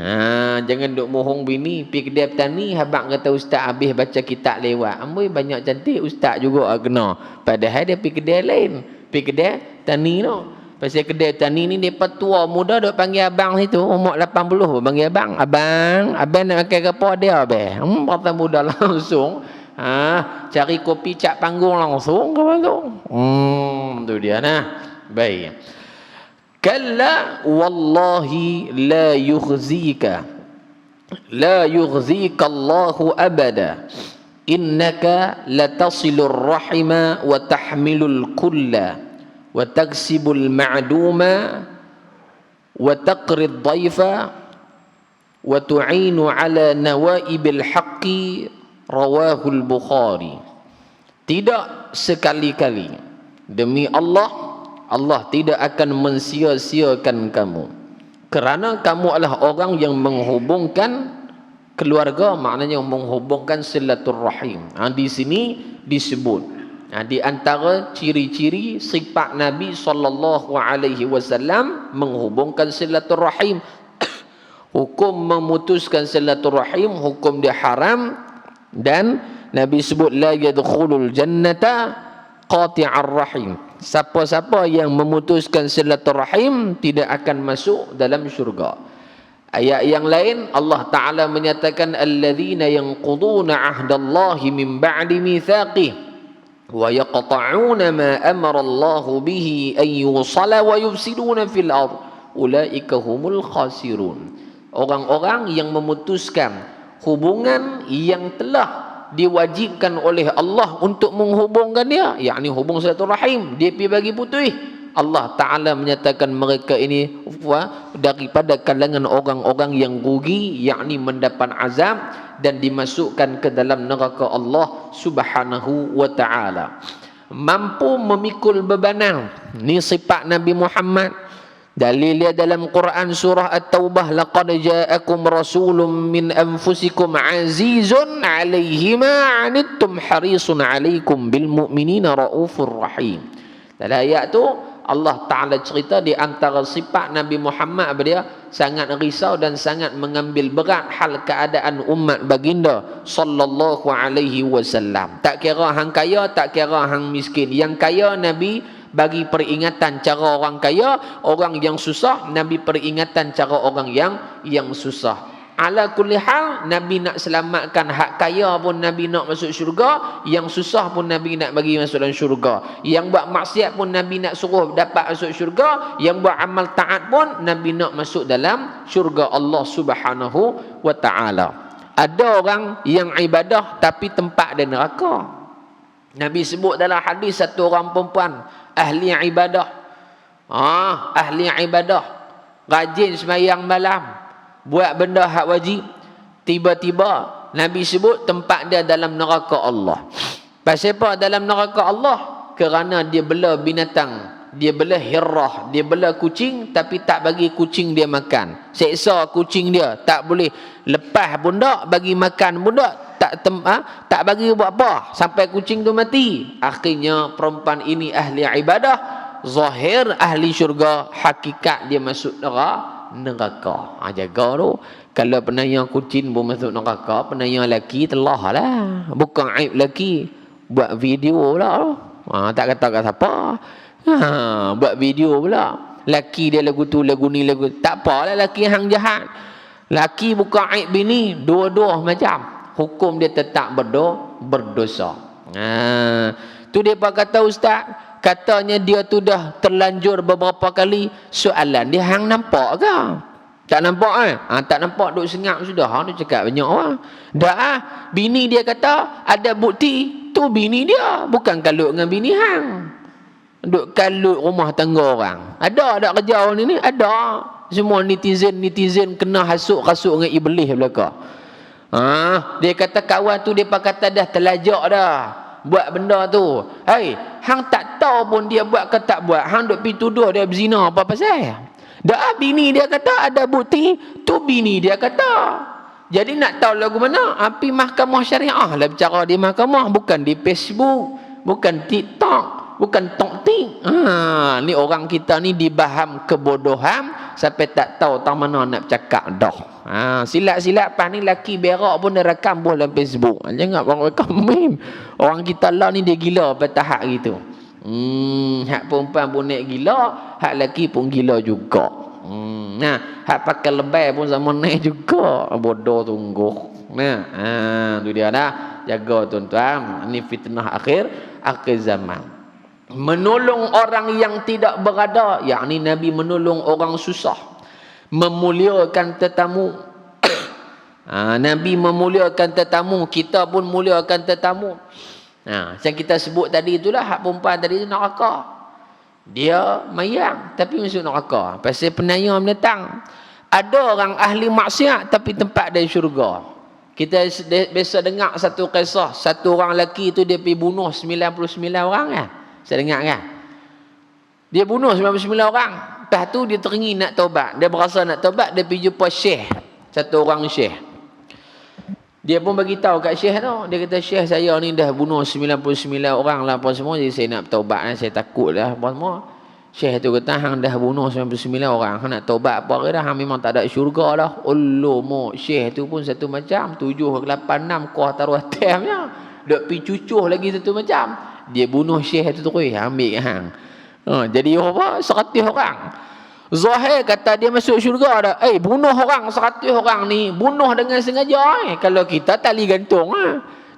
Jangan duk mohong bini. Pergi kedai petani, habang kata ustaz habis baca kitab lewat. Amboi banyak cantik ustaz juga kena. Padahal dia pergi kedai lain. Pergi kedai tani tu. Pasal kedai tani ni depa tua muda duk panggil abang situ, umur 80 panggil abang. Abang nak makan apa dia abang? Kata muda langsung. Cari kopi cak panggung langsung ke panggung. Tu dia nah. Baik. Kalla wallahi la yukhzika. La yukhzika Allahu abada. Innaka latasilur rahima wa tahmilul kulla wa taksibul ma'duma wa taqrid dhaifa wa tu'inu ala nawaibil haqqi. Rawahul Bukhari. Tidak sekali-kali demi Allah, Allah tidak akan mensia-siakan kamu kerana kamu adalah orang yang menghubungkan keluarga, maknanya menghubungkan silaturrahim. Di sini disebut di antara ciri-ciri sifat Nabi SAW menghubungkan silaturrahim. Hukum memutuskan silaturrahim, hukum dia haram. Dan Nabi sebut la yadkhulul jannata qati'ar rahim. Siapa-siapa yang memutuskan silaturahim tidak akan masuk dalam syurga. Ayat yang lain Allah Taala menyatakan alladzina yanquduna ahdallahi min ba'di mitsaqih wa yaqta'una ma amara Allah bihi an yusala wa yufsiduna fil ard ulaika humul khasirun. Orang-orang yang memutuskan hubungan yang telah diwajibkan oleh Allah untuk menghubungkan dia, yakni hubung silaturahim, dia pergi bagi putus. Allah Ta'ala menyatakan mereka ini daripada kalangan orang-orang yang rugi, yakni mendapat azab dan dimasukkan ke dalam neraka Allah Subhanahu wa Ta'ala. Mampu memikul bebanan, ni sifat Nabi Muhammad. Dalil dia dalam Quran surah At-Taubah, laqad ja'akum rasulun min anfusikum azizun 'alaihi ma 'anittum harisun 'alaikum bil mu'minina raufur rahim. Dalam ayat tu Allah Taala cerita di antara sifat Nabi Muhammad dia sangat risau dan sangat mengambil berat hal keadaan umat baginda sallallahu alaihi wasallam. Tak kira hang kaya, tak kira hang miskin. Yang kaya Nabi bagi peringatan cara orang kaya, orang yang susah Nabi peringatan cara orang yang susah. Ala kulli hal Nabi nak selamatkan hak kaya pun Nabi nak masuk syurga, yang susah pun Nabi nak bagi masuk dalam syurga. Yang buat maksiat pun Nabi nak suruh dapat masuk syurga, yang buat amal taat pun Nabi nak masuk dalam syurga Allah Subhanahu wa taala. Ada orang yang ibadah tapi tempat dia neraka. Nabi sebut dalam hadis satu orang perempuan ahli ibadah. Ahli ibadah, rajin sembahyang malam, buat benda hak wajib. Tiba-tiba Nabi sebut tempat dia dalam neraka Allah. Pasal apa dalam neraka Allah? Kerana dia bela binatang, dia bela hirrah, dia bela kucing tapi tak bagi kucing dia makan. Seksa kucing dia, tak boleh lepas pun tak, bagi makan pun tak bagi buat apa sampai kucing tu mati. Akhirnya perempuan ini ahli ibadah, zahir ahli syurga, hakikat dia masuk neraka. Jaga tu. Kalau penanya kucing pun masuk neraka, penanya lelaki telah lah. Bukan aib lelaki, buat video pula. Tak kata kat siapa. Buat video pula. Lelaki dia lagu tu, lagu ni, lagu. Tak apalah lelaki hang jahat. Lelaki bukan aib bini, dua-dua macam. Hukum dia tetap berdosa. Tu dia kata ustaz, katanya dia tu dah terlanjur beberapa kali. Soalan dia hang nampak ke? Tak nampak tak nampak duk sengap sudah. Dia cakap banyak orang. Dah bini dia kata ada bukti tu bini dia, bukan kalut dengan bini hang. Duk kalut rumah tangga orang. Ada tak kerja orang ni? Ada. Semua netizen kena hasut-kasut dengan iblis belaka. Dia kata kawan tu dia kata dah terlajak dah buat benda tu. Hei, hang tak tahu pun dia buat ke tak buat. Hang duk pergi tuduh dia berzina apa pasal? Dah bini dia kata ada bukti, tu bini dia kata. Jadi nak tahu lagu mana? Api mahkamah syariah lah bicara di mahkamah, bukan di Facebook, bukan TikTok, bukan toktik. Ni orang kita ni dibaham kebodohan sampai tak tahu tang mana nak cakap dah. Silat-silat pas ni laki berak pun dia rakam buat dalam Facebook. Jangan orang rakam main. Orang kita lah ni dia gila pada tahap gitu. Hak perempuan pun naik gila, hak laki pun gila juga. Nah, hak pakai lebay pun sama naik juga. Bodoh tunggu. Nah, tu dia dah. Jaga tuan-tuan. Ini fitnah akhir zaman. Menolong orang yang tidak berada, yakni Nabi menolong orang susah, memuliakan tetamu. Nabi memuliakan tetamu, kita pun muliakan tetamu. Yang kita sebut tadi itulah hak perempuan tadi itu neraka. Dia mayang tapi masuk neraka pasal penayang menentang. Ada orang ahli maksiat tapi tempat dia syurga. Kita biasa dengar satu kisah, satu orang lelaki tu dia pergi bunuh 99 orang kan. Saya dengar kan? Dia bunuh 99 orang. Lepas tu dia teringin nak taubat. Dia berasa nak taubat, dia pergi jumpa syekh. Satu orang syekh. Dia pun bagi tahu kat syekh tu. Dia kata, syekh saya ni dah bunuh 99 orang lah apa semua. Jadi saya nak taubat. Saya takut lah apa semua. Syekh tu kata, hang dah bunuh 99 orang. Hang nak taubat apa ke dah? Hang memang tak ada syurga lah. Allah mo. Syekh tu pun satu macam. 7, 8, 6 kuah taruh atamnya. Duk pergi cucuh lagi satu macam. Dia bunuh syekh tu terus. Ambil kat hang. Jadi apa? 100 orang. Zahir kata dia masuk syurga dah. Bunuh orang 100 orang ni. Bunuh dengan sengaja. Kalau kita tali gantung.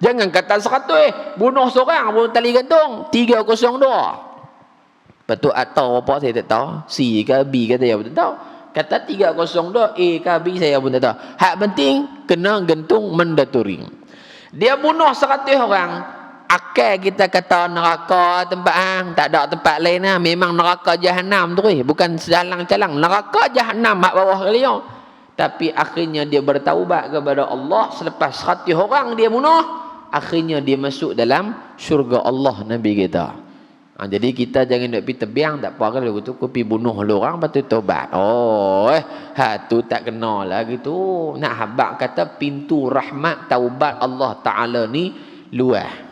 Jangan kata 100. Bunuh seorang pun tali gantung. 302. Lepas tu atau apa saya tak tahu. C ke B ke saya pun tak tahu. Kata 302. A ke B saya pun tak tahu. Hak penting kena gantung mandatory. Dia bunuh 100 orang. Akal kita kata neraka tempat hang, tak ada tempat lain lah. Memang neraka jahanam tu bukan sedalang-calang. Neraka jahanam hak bawah kalian. Tapi akhirnya dia bertaubat kepada Allah selepas 100 orang dia bunuh, akhirnya dia masuk dalam syurga Allah Nabi kita. Jadi kita jangan nak pergi tebiang, tak apa kalau gitu aku pergi bunuh orang lepas tu taubat. Tu tak kena lah gitu. Nak habaq kata pintu rahmat taubat Allah Taala ni luas.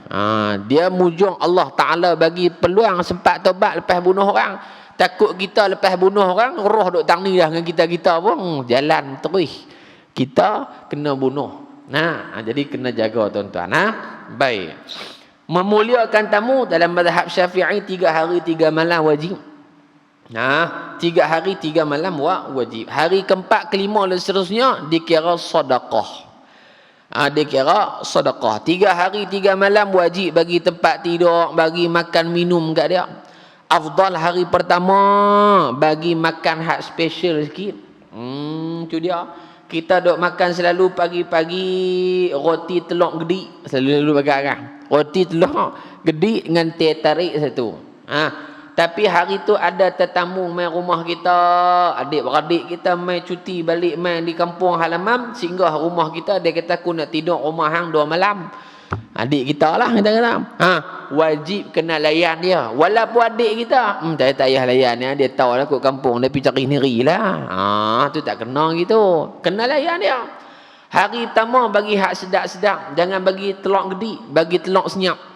Dia mujung Allah Ta'ala bagi peluang sempat taubat lepas bunuh orang. Takut kita lepas bunuh orang, roh duk tang ni dah dengan kita-kita pun jalan terus. Kita kena bunuh. Jadi kena jaga tuan-tuan. Baik. Memuliakan tamu dalam mazhab Syafi'i 3 hari 3 malam wajib. 3 hari 3 malam wajib. Hari keempat, kelima dan seterusnya dikira sedekah. Dia kira sedekah. 3 hari 3 malam wajib bagi tempat tidur, bagi makan minum kat dia. Afdal hari pertama bagi makan hak special sikit. Tu dia. Kita duk makan selalu pagi-pagi roti telur gedik. Selalu makan kan. Roti telur gedik dengan teh tarik satu. Tapi hari tu ada tetamu main rumah kita, adik-beradik kita main cuti balik main di kampung halaman, singgah rumah kita, dia kata aku nak tidur rumah hang 2 malam. Adik kita lah kita kata. Wajib kena layan dia. Walaupun adik kita, tak payah layan dia tahu lah kot kampung, dia pergi cari sendiri lah. Tu tak kena gitu. Kena layan dia. Hari pertama bagi hak sedap-sedap, jangan bagi telur gedik, bagi telur senyap.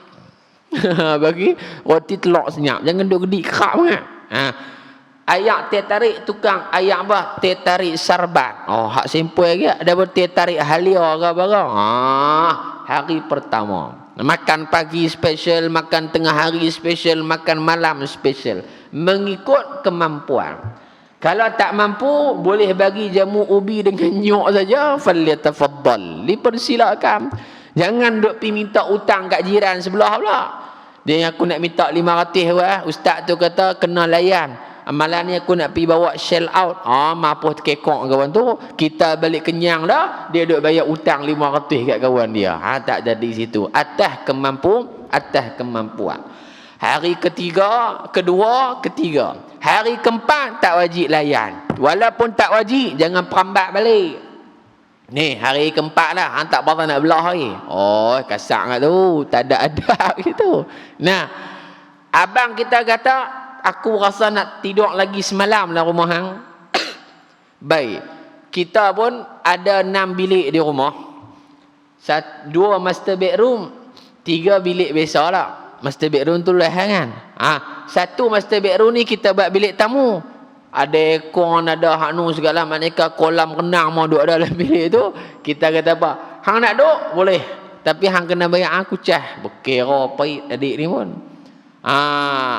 Bagi roti telur senyap, jangan duk gedik kerap kan. Ayak teh tarik tukang ayak apa? Teh tarik sarbat. Hak simple lagi ada teh tarik halia ke barang. Hari pertama. Makan pagi special, makan tengah hari special, makan malam special. Mengikut kemampuan. Kalau tak mampu, boleh bagi jamu ubi dengan nyok saja. Falyatafaddal. Dipersilakan. Jangan duk pergi minta utang kat jiran sebelah pula. Dia aku nak minta 500 ustaz tu kata kena layan. Amalan ni aku nak pergi bawa shell out. Mampus kekok kawan tu. Kita balik kenyang dah, dia duk bayar utang 500 kat kawan dia. Tak jadi situ. Atas kemampuan. Hari ketiga, kedua, ketiga. Hari keempat tak wajib layan. Walaupun tak wajib, jangan perambat balik. Ni hari keempat lah, hang tak patut nak belah lagi. Oh, kasar kat tu, tak ada adab gitu. Nah, abang kita kata, aku rasa nak tidur lagi semalam lah rumah hang. Baik, kita pun ada 6 bilik di rumah. 2 master bedroom, 3 bilik biasa lah. Master bedroom tu lah kan. Satu master bedroom ni kita buat bilik tamu. Ada aircon, ada hak nu segala, maknanya kolam renang mau duduk dalam bilik tu. Kita kata apa? Hang nak duduk? Boleh. Tapi hang kena bayar aku cah. Berkira pahit adik ni pun.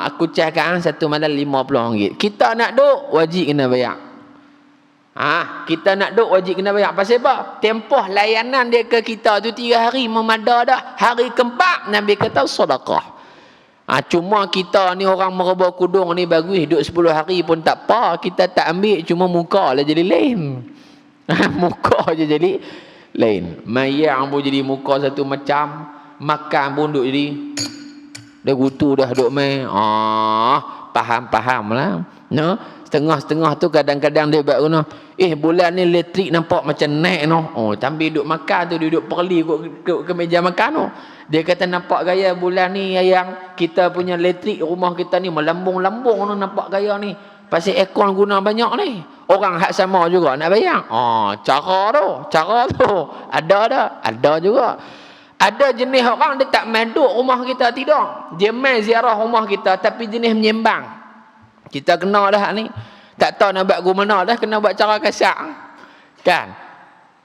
Aku cah kat hang satu malam RM50. Kita nak duduk, wajib kena bayar. Kita nak duduk, wajib kena bayar. Pasal apa? Tempoh layanan dia ke kita tu 3 hari memada dah. Hari keempat, Nabi kata sedekah. Cuma kita ni orang merebah kudung ni bagus, duduk 10 hari pun tak apa. Kita tak ambil, cuma muka lah jadi lain. Muka je jadi lain. Mayang pun jadi muka satu macam. Makan pun duduk jadi dah gutu dah duduk main. Faham-faham lah. No? Setengah-setengah tu kadang-kadang dia buat guna. Bulan ni elektrik nampak macam naik no. Sambil duduk makan tu, duduk perli ke meja makan no. Dia kata nampak gaya bulan ni yang kita punya elektrik rumah kita ni melambung-lambung no, nampak gaya ni. Pasal aircon guna banyak ni. Orang hak sama juga nak bayar. Cara tu. Ada juga. Ada jenis orang dia tak main duduk rumah kita tidak. Dia main ziarah rumah kita tapi jenis menyembang. Kita kena dah ni. Tak tahu nak buat guna mana dah, kena buat cara kasar. Kan?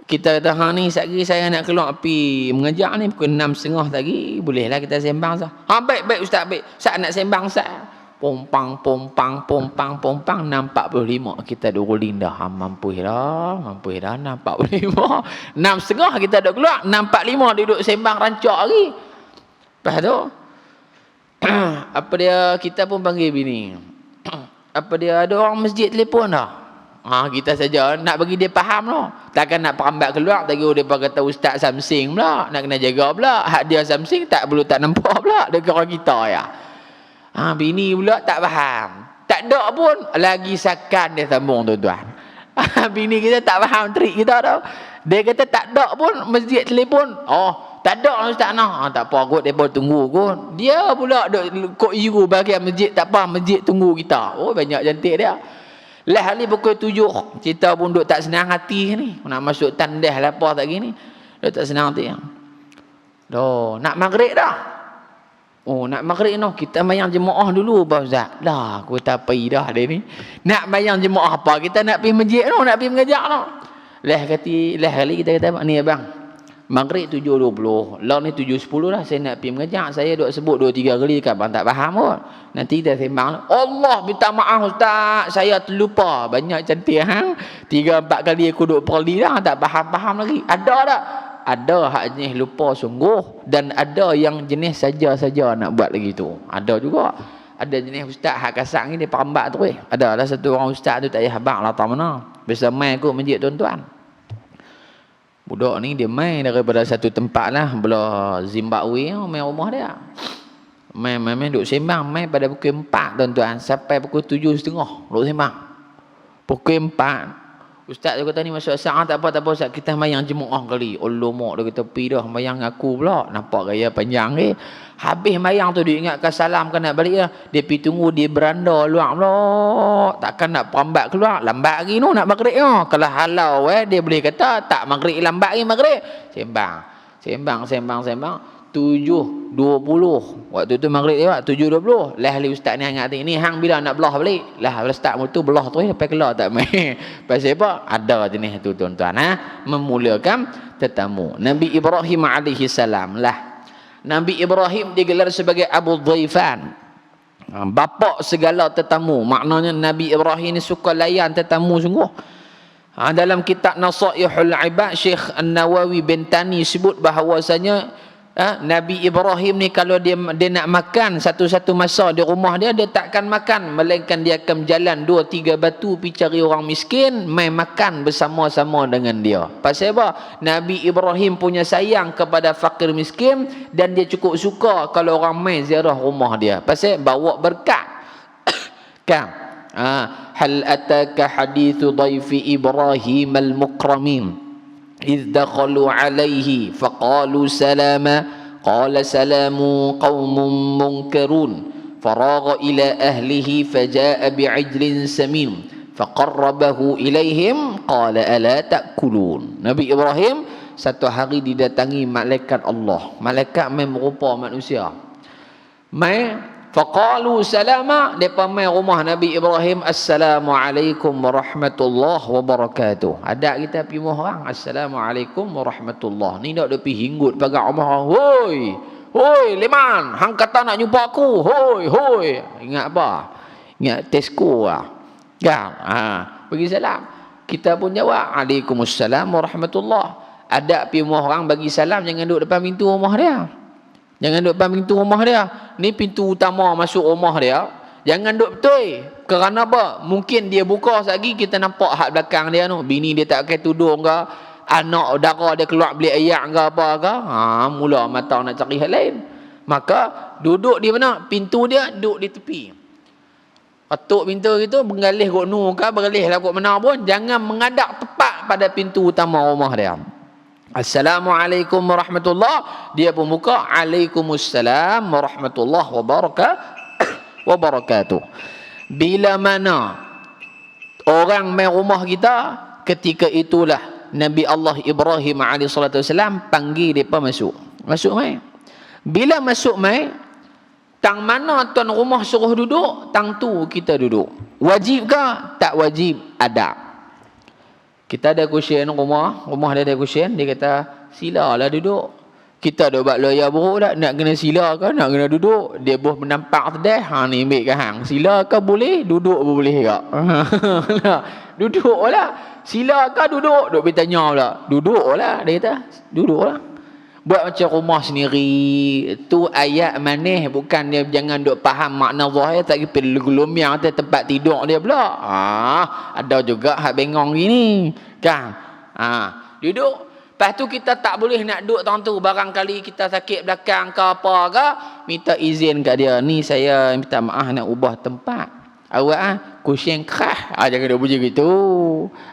Kita kata, ni sekali saya nak keluar pergi mengajar ni, pukul 6.30 tadi, bolehlah kita sembang sah. Baik Ustaz, baik. Ustaz nak sembang Ustaz. Pompang, 6.45. Kita duduk lindah. Mampu dah, 6.45. 6.30 kita duduk keluar, 6.45 duduk sembang rancak lagi. Lepas tu, apa dia, kita pun panggil bini. Apa dia, ada orang masjid telefon dah. Kita saja nak bagi dia faham lah. Takkan nak perambat keluar, tak kira dia kata Ustaz Samsing pula, nak kena jaga pula. Hak dia Samsing tak nampak pula, dia kira kita ya. Bini pula tak faham. Tak ada pun lagi sakan dia sambung tuan-tuan. Bini kita tak faham trik kita tau. Dia kata tak ada pun masjid telefon. Tak ada Ustaz nah. Tak apa kot, depa tunggu kot. Dia pula duk kok iru bahagian masjid, tak apa, masjid tunggu kita. Banyak cantik dia. Lah hari pukul 7 kita pun duk tak senang hati ni. Nak masuk tandas lapar tak gini. Duk tak senang hati. Nak maghrib dah. Nak maghrib noh. Kita mayang jemaah dulu Pak Ustaz. Aku tak pergi dah dia ni. Nak mayang jemaah apa? Kita nak pergi masjid noh, nak pergi mengajak noh. Lah kali kita kata ni abang. Maghrib 7.20. Lah ni 7.10 dah saya nak pergi mengajak. Saya duk sebut 2-3 kali kan abang tak faham pun. Nanti dah sembang. Allah minta maaf Ustaz, saya terlupa. Banyak cantik 3-4 kali aku duk perli dah tak faham lagi. Ada tak? Ada hak jenis lupa sungguh dan ada yang jenis saja-saja nak buat lagi tu. Ada juga. Ada jenis ustaz hak kasar ni dia perambat tu Ada lah satu orang ustaz tu tak payah habaq lah tak mana. Biasa main kot masjid tuan-tuan. Budak ni dia main daripada satu tempat lah belah Zimbabwe main rumah dia. Main duduk sembang main pada pukul 4 tuan-tuan sampai pukul 7.30 duduk sembang. Pukul 4 ustaz dia kata ni masuk asar tak apa ustaz kita mayang jemaah kali. Allah mak dia kata pi dah mayang aku pula nampak gaya panjang ni. Habis mayang tu dia ingatkan salam kan nak balik lah. Dia pi tunggu di beranda luar pula. Takkan nak perambat keluar lambat lagi nak maghrib no. Kalau halau dia boleh kata tak maghrib lambat lagi maghrib. Sembang 7.20 waktu tu maghrib dia 7.20 lah ahli ustaz ni ingat ni hang bila nak belah balik lah ustaz tu belah tu sampai keluar tak main. Pasal apa ada jenis tu tuan-tuan memulakan tetamu. Nabi Ibrahim alaihi salam lah. Nabi Ibrahim digelar sebagai Abu Dhaifan, bapa segala tetamu. Maknanya Nabi Ibrahim ni suka layan tetamu sungguh. Dalam kitab Nasaihul Ibad Syekh An-Nawawi Bintani sebut bahawasanya Nabi Ibrahim ni kalau dia nak makan satu-satu masa di rumah dia takkan makan, melainkan dia akan berjalan 2-3 batu pergi cari orang miskin, mai makan bersama-sama dengan dia. Pasal apa? Nabi Ibrahim punya sayang kepada fakir miskin, dan dia cukup suka kalau orang mai ziarah rumah dia. Pasal bawa berkat. Kan? Hal ataka hadithu dhaifi Ibrahim al-mukramin إذ دخلوا عليه فقالوا سلاما قال سلام قوم منكرون فراغ إلى أهله فجاء بعجل سمين فقربه إليهم قال ألا تأكلون. Nabi Ibrahim satu hari didatangi malaikat Allah. Malaikat merupa manusia. Faqalu salama, depa mai rumah Nabi Ibrahim, assalamualaikum warahmatullahi wabarakatuh. Ada kita pergi rumah orang, assalamualaikum warahmatullahi. Ni dak depi hinggut pagar rumah orang. Hoi Leman, hang kata nak jumpa aku. Hoi. Ingat apa? Ingat Tesco ah. Kan? Bagi salam. Kita pun jawab, Waalaikumsalam warahmatullahi. Ada pergi rumah orang bagi salam, jangan duduk depan pintu rumah dia. Jangan duduk depan pintu rumah dia. Ni pintu utama masuk rumah dia. Jangan duduk betul. Kerana apa? Mungkin dia buka lagi, kita nampak hak belakang dia tu. Bini dia tak pakai tudung ke, anak dara dia keluar beli ayak ke apa ke. Mula mata nak cari hal lain. Maka duduk di mana? Pintu dia duduk di tepi. Ketuk pintu gitu, bergalih kot nu ke, bergalih lah kot mana pun. Jangan menghadap tepat pada pintu utama rumah dia. Assalamualaikum warahmatullahi. Dia pun buka, Waalaikumsalam warahmatullahi wabarakatuh. Bila mana orang main rumah kita, ketika itulah Nabi Allah Ibrahim AS panggil mereka masuk. Masuk mai. Bila masuk mai, tang mana tuan rumah suruh duduk, tang tu kita duduk. Wajib ke? Tak wajib, adab. Kita ada cushion rumah dia ada cushion, dia kata silalah duduk. Kita dah buat lawyer buruk tak, nak kena sila ke, nak kena duduk. Dia boh menampak sedih, ni ambil ke hang. Sila ke boleh, duduk pun boleh ke. Duduk lah. Sila ke duduk, duk bertanya pula. Duduk lah, dia kata. Duduk lah. Buat macam rumah sendiri. Tu ayat manis, bukan dia jangan duk faham makna zahir, tak pergi gelomiang atas tempat tidur dia pula. Ada juga hak bengong gini. Kan? Duduk. Lepas tu kita tak boleh nak duduk tahun tu. Barangkali kita sakit belakang ke apa ke, minta izin kat dia. Ni saya minta maaf nak ubah tempat. Awak kusyen kerah. Jangan duduk puji gitu.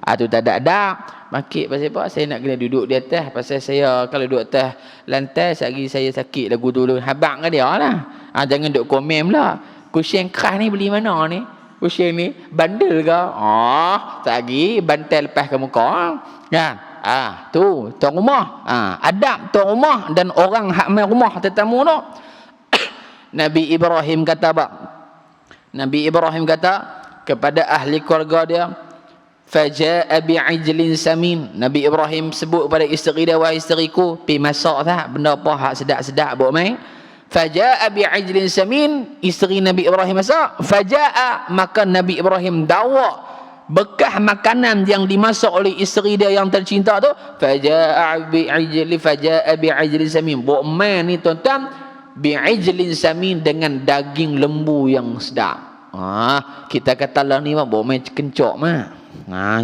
Tu tak ada. Makit pasal apa? Saya nak kena duduk di atas. Pasal saya kalau duduk atas lantai, sehari saya sakit lagu dulu. Habang ke dia lah. Jangan duduk komen pula. Kusyen kerah ni beli mana ni? Kusyen ni bandel ke? Sehari bantal lepas ke muka. Kan? Tu tuan rumah. Adab tuan rumah dan orang hak main rumah tetamu tu. Nabi Ibrahim kata apa? Nabi Ibrahim kata kepada ahli keluarga dia, faja'a bi'ijlin samin. Nabi Ibrahim sebut kepada isteri dia, wahai isteriku, pi masak tak benda apa hak sedap-sedap buat mai. Faja'a bi'ijlin samin, isteri Nabi Ibrahim masak. Faja'a, maka Nabi Ibrahim bawa bekas makanan yang dimasak oleh isteri dia yang tercinta tu. Faja'a bi'ijlin samin. Buat mai ni tuan-tuan, bi'ijlin samin, dengan daging lembu yang sedap. Kita kata lah ni buat mai kencok mah.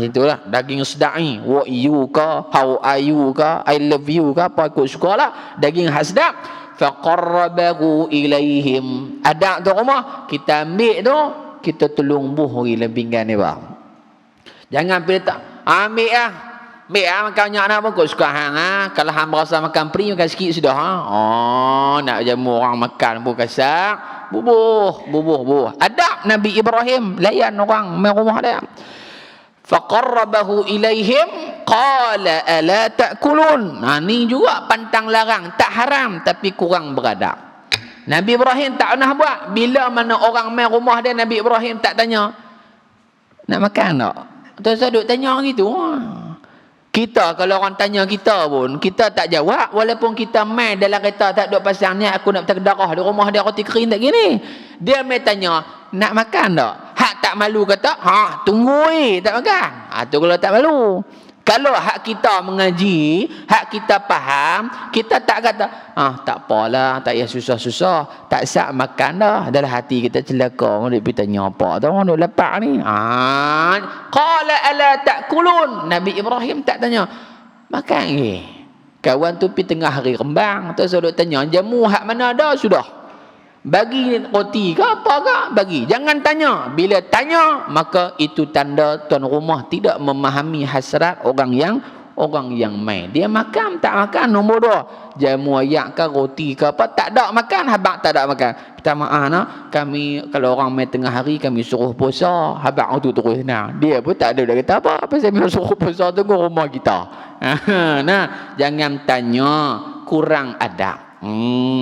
Itulah daging sedap ni. What you ka, how are you ka, I love you ka, apa ikut suka lah. Daging khas sedap. Faqarrabahu ilaihim. Ada tu rumah, kita ambil tu, kita tolong buh dalam pinggan ni bang. Jangan pilih tak, ambil lah. Ambil lah makan banyak nak pun ikut suka hang. Kalau hang berasa makan peri, makan sikit sudah. Nak jamu orang makan pun kasak. Bubuh. Adab Nabi Ibrahim layan orang main rumah dia. Faqarrabahu ilaihim qala ala ta'kulun. Ni juga pantang larang, tak haram tapi kurang beradab. Nabi Ibrahim tak pernah buat. Bila mana orang main rumah dia, Nabi Ibrahim tak tanya, nak makan tak? Tuan-tuan duk tanya gitu. Kita kalau orang tanya kita pun, kita tak jawab. Walaupun kita main dalam kereta, tak duk pasang ni aku nak berdarah di rumah dia, roti kering tak gini. Dia main tanya, nak makan tak? Hak tak malu kata, tunggu tak makan. Tu kalau tak malu. Kalau hak kita mengaji, hak kita faham, kita tak kata, tak apalah, tak payah susah-susah, tak sak makan dah. Dalam hati kita celaka, orang dia tanya apa tu, orang dia lepak ni. Qala ala ta'kulun. Nabi Ibrahim tak tanya, makan ke? Kawan tu pergi tengah hari kembang, tu suruh tanya, jamu hak mana dah sudah. Bagi roti ke apa ke? Bagi. Jangan tanya. Bila tanya, maka itu tanda tuan rumah tidak memahami hasrat orang yang main. Dia makan, tak makan. Nombor 2. Jamu ayak ke roti ke apa, tak ada makan. Habak tak ada makan. Minta maaf nak, kami kalau orang main tengah hari, kami suruh puasa. Habak tu terus senang. Dia pun tak ada dah kata apa. Pasal kami suruh puasa tu ke rumah kita. Nah, jangan tanya. Kurang adab.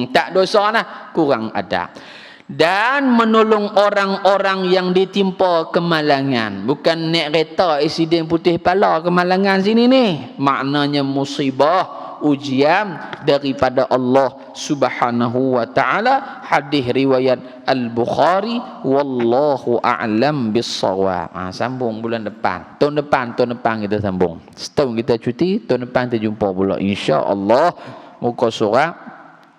Tak dosa lah, kurang adab. Dan menolong orang-orang yang ditimpa kemalangan. Bukan naik kereta eksiden putih pala kemalangan sini ni. Maknanya musibah, ujian daripada Allah Subhanahu wa taala. Hadis riwayat Al-Bukhari, wallahu a'lam bis-shawab. Sambung bulan depan. Tahun depan kita sambung. Setahun kita cuti, tahun depan kita jumpa pula insya-Allah. Muka surat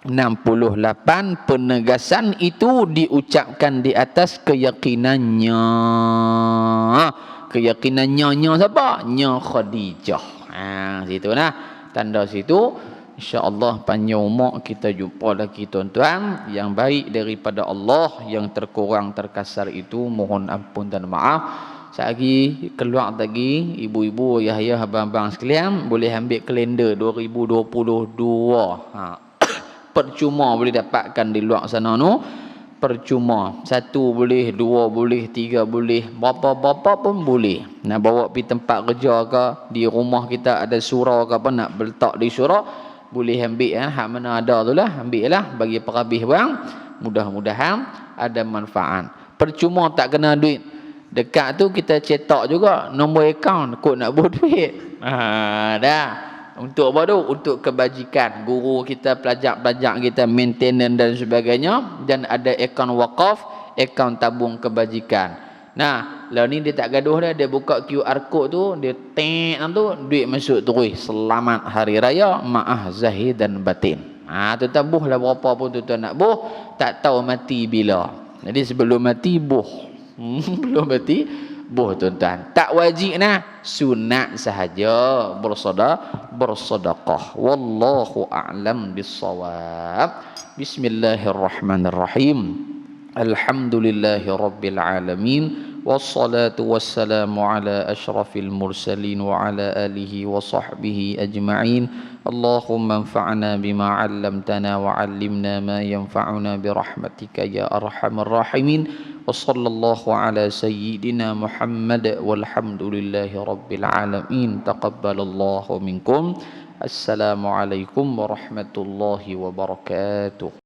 68. Penegasan itu diucapkan di atas keyakinannya. Keyakinannya siapa? Nya Khadijah. Situ nah. Tanda situ. InsyaAllah panjang umur kita jumpa lagi tuan-tuan. Yang baik daripada Allah, yang terkurang terkasar itu mohon ampun dan maaf. Lagi keluar lagi ibu-ibu, ayah-ayah, abang-abang sekalian, boleh ambil kalender 2022. Percuma boleh dapatkan di luar sana tu. Percuma. 1 boleh, 2 boleh, 3 boleh, berapa-berapa pun boleh. Nak bawa pergi tempat kerja ke, di rumah kita ada surau ke apa, nak letak di surau, boleh ambil. Hak mana ada tu lah, ambil lah, bagi perhabis bang. Mudah-mudahan ada manfaat. Percuma tak kena duit. Dekat tu kita cetak juga nombor akaun, kod nak buat duit. Dah. Untuk apa tu? Untuk kebajikan. Guru kita, pelajar-pelajar kita, maintenance dan sebagainya. Dan ada akaun wakaf, akaun tabung kebajikan. Nah, lah ni dia tak gaduh dah. Dia buka QR code tu, dia tek tu, duit masuk terus. Selamat Hari Raya, maaf zahir dan batin. Tu tabuh lah berapa pun tuan-tuan nak buh. Tak tahu mati bila. Jadi sebelum mati buh. Belum mati buh tuan-tuan. Tak wajib nah, sunat sahaja bersedekah. Wallahu a'lam bis-shawab. Bismillahirrahmanirrahim. Alhamdulillahirabbil alamin. Wassalatu wassalamu ala asyrafil mursalin wa ala alihi wa sahbihi ajma'in. Allahumma anfa'na bima 'allamtana wa 'allimna ma yanfa'una bi rahmatika ya arhamar rahimin. Wa sallallahu ala sayyidina Muhammad walhamdulillahi rabbil alamin. Taqabbalallahu minkum. Assalamualaikum warahmatullahi wabarakatuh.